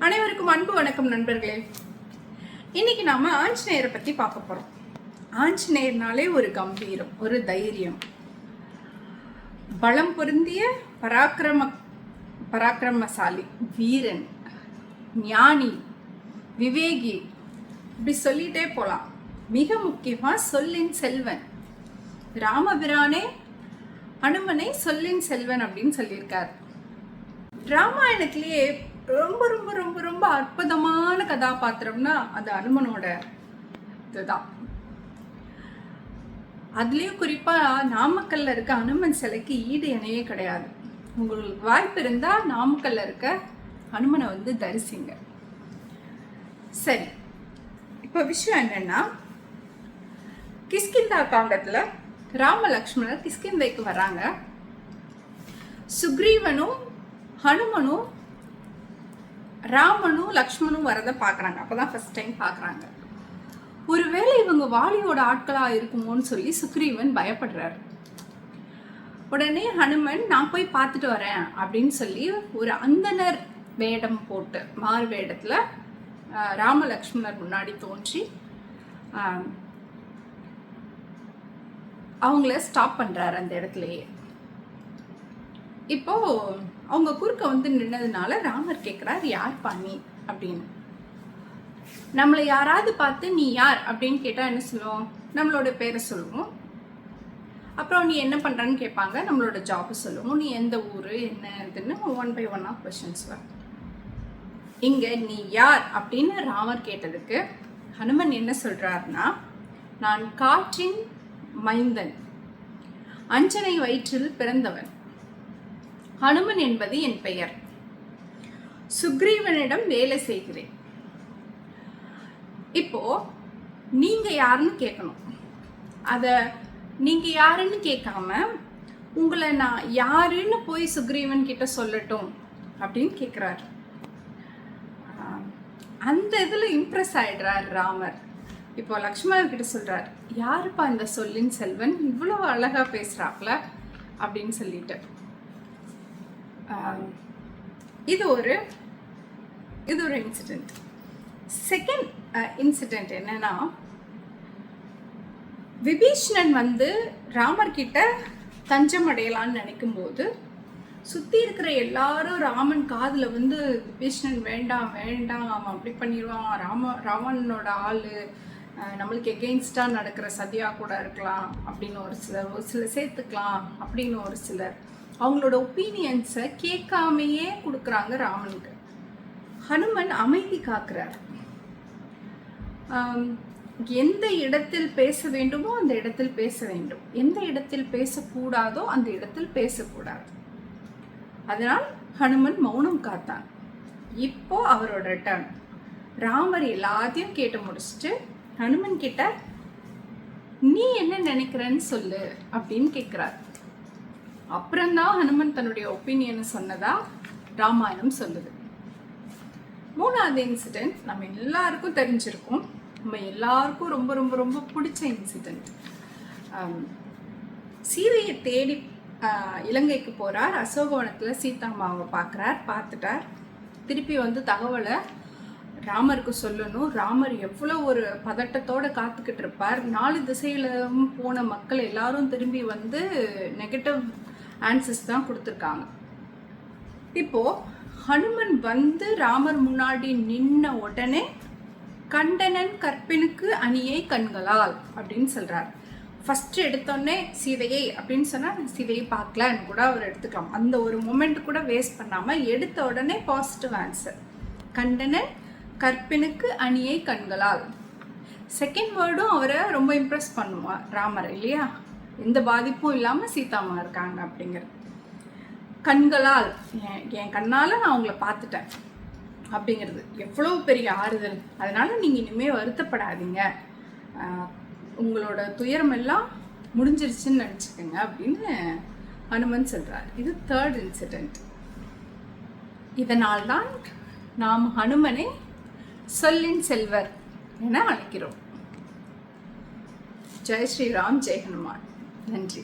அனைவருக்கும் அன்பு வணக்கம் நண்பர்களே. இன்னைக்கு நாம ஆஞ்சநேயரை பத்தி பார்க்க போறோம். ஆஞ்சநேயர்னாலே ஒரு கம்பீரம், ஒரு தைரியம், பலம் பொருந்திய பராக்கிரமசாலி, வீரன், ஞானி, விவேகி, இப்படி சொல்லிட்டே போலாம். மிக முக்கியமா சொல்லின் செல்வன். ராமபிரானே அனுமனை சொல்லின் செல்வன் அப்படின்னு சொல்லியிருக்கார். ராமாயணத்திலேயே ரொம்ப ரொம்ப ரொம்ப ரொம்ப அற்புதமான கதாபாத்திரம்னா அது அனுமனோட இதுதான். அதுலயும் குறிப்பா நாமக்கல்ல இருக்க அனுமன் சிலைக்கு ஈடு இணையே கிடையாது. உங்களுக்கு வாய்ப்பு இருந்தா நாமக்கல்ல இருக்க அனுமனை தரிசிங்க. சரி, இப்ப விஷயம் என்னன்னா, கிஷ்கிந்தா காண்டத்துல ராம லக்ஷ்மணர் கிஷ்கிந்தைக்கு வராங்க. சுக்ரீவனும் ஹனுமனும் ராமனும் லக்ஷ்மணும் வரதை பார்க்குறாங்க. அப்போதான் ஃபர்ஸ்ட் டைம் பார்க்குறாங்க. ஒருவேளை இவங்க வாலியோட ஆட்களாக இருக்குமோன்னு சொல்லி சுக்ரீவன் பயப்படுறாரு. உடனே ஹனுமன் நான் போய் பார்த்துட்டு வரேன் அப்படின்னு சொல்லி ஒரு அந்தனர் வேடம் போட்டு மாறு வேடத்தில் ராம லக்ஷ்மணர் முன்னாடி தோன்றி அவங்கள ஸ்டாப் பண்ணுறாரு அந்த இடத்துலையே. இப்போ அவங்க குறுக்க நின்னதுனால ராமர் கேட்குறாரு, யார் பண்ணி அப்படின்னு. நம்மளை யாராவது பார்த்து நீ யார் அப்படின்னு கேட்டால் என்ன சொல்லுவோம்? நம்மளோட பேரை சொல்லுவோம். அப்புறம் நீ என்ன பண்ணுறன்னு கேட்பாங்க, நம்மளோட ஜாபை சொல்லுவோம். நீ எந்த ஊர் என்னதுன்னு 1 by 1 கொஸ்டின்ஸ் வரும். இங்கே நீ யார் அப்படின்னு ராமர் கேட்டதுக்கு ஹனுமன் என்ன சொல்கிறாருன்னா, நான் காற்றின் மைந்தன், அஞ்சனை வயிற்றில் பிறந்தவன். ஹனுமன் என்பது என் பெயர். சுக்ரீவனிடம் வேலை செய்கிறேன். இப்போ நீங்க யாருன்னு கேட்கணும். அத நீங்க யாருன்னு கேட்காம உங்களை நான் யாருன்னு போய் சுக்ரீவன் கிட்ட சொல்லட்டும் அப்படின்னு கேட்கிறாரு. அந்த இதுல இம்ப்ரெஸ் ஆயிடுறார் ராமர். இப்போ லக்ஷ்மணர் கிட்ட சொல்றாரு, யாருப்பா இந்த சொல்லின் செல்வன், இவ்வளவு அழகா பேசுறாப்ல அப்படின்னு சொல்லிட்டு. இது ஒரு இன்சிடென்ட். செகண்ட் இன்சிடென்ட் என்னன்னா, விபீஷ்ணன் ராமர் கிட்ட தஞ்சம் அடையலான்னு நினைக்கும் போது சுத்தி இருக்கிற எல்லாரும் ராமன் காதுல விபீஷ்ணன் வேண்டாம் வேண்டாம், அவன் அப்படி பண்ணிடுவான், ராவணனோட ஆளு, நம்மளுக்கு எகெயின்ஸ்டா நடக்கிற சதியா கூட இருக்கலாம் அப்படின்னு ஒரு சிலர் சேர்த்துக்கலாம் அப்படின்னு ஒரு சிலர் அவங்களோட ஒப்பீனியன்ஸை கேட்காமையே கொடுக்குறாங்க ராமனுக்கு. ஹனுமன் அமைதி காக்குறார். எந்த இடத்தில் பேச வேண்டுமோ அந்த இடத்தில் பேச வேண்டும், எந்த இடத்தில் பேசக்கூடாதோ அந்த இடத்தில் பேசக்கூடாது. அதனால் ஹனுமன் மௌனம் காத்தான். இப்போ அவரோட டர்ன். ராமர் எல்லாத்தையும் கேட்டு முடிச்சுட்டு ஹனுமன் கிட்ட நீ என்ன நினைக்கிறன்னு சொல்லு அப்படின்னு கேட்கிறார். அப்புறம்தான் ஹனுமன் தன்னுடைய ஒப்பீனியனை சொன்னதா ராமாயணம் சொல்லுது. மூணாவது இன்சிடென்ட் நம்ம எல்லாருக்கும் தெரிஞ்சிருக்கும், நம்ம எல்லாருக்கும் ரொம்ப ரொம்ப ரொம்ப பிடிச்ச இன்சிடென்ட். சீதையை தேடி இலங்கைக்கு போறார். அசோகவனத்தில் சீதாமாவை பார்த்துட்டார். திருப்பி தகவலை ராமருக்கு சொல்லணும். ராமர் எவ்வளோ ஒரு பதட்டத்தோட காத்துக்கிட்டு இருப்பார். 4 திசையிலும் போன மக்கள் எல்லாரும் திரும்பி நெகட்டிவ் ஆன்சர்ஸ் தான் கொடுத்துருக்காங்க. இப்போ ஹனுமன் ராமர் முன்னாடி நின்ன உடனே கண்டனன் கற்பினுக்கு அணியை கண்களால் அப்படின்னு சொல்றார். ஃபர்ஸ்ட் எடுத்தோடனே சீதையை அப்படின்னு சொன்னா சீதையை பார்க்கலான்னு கூட அவர் எடுத்துக்கலாம். அந்த ஒரு மொமெண்ட் கூட வேஸ்ட் பண்ணாம எடுத்த உடனே பாசிட்டிவ் ஆன்சர். கண்டனன் கற்பினுக்கு அணியை கண்களால். செகண்ட் வேர்டும் அவரை ரொம்ப இம்ப்ரெஸ் பண்ணுவார் ராமர், இல்லையா? எந்த பாதிப்பும் இல்லாமல் சீதாமா இருக்காங்க அப்படிங்கிறது. கண்களால், என் கண்ணால் நான் உங்களை பார்த்துட்டேன் அப்படிங்கிறது எவ்வளோ பெரிய ஆறுதல். அதனால நீங்கள் இனிமேல் வருத்தப்படாதீங்க, உங்களோட துயரம் எல்லாம் முடிஞ்சிருச்சுன்னு நினச்சிக்கோங்க அப்படின்னு ஹனுமன் சொல்கிறார். இது தேர்ட் இன்சிடென்ட். இதனால்தான் நாம் ஹனுமனை சொல்லின் செல்வர் என அழைக்கிறோம். ஜெய் ஸ்ரீராம், ஜெய் ஹனுமான். நன்றி.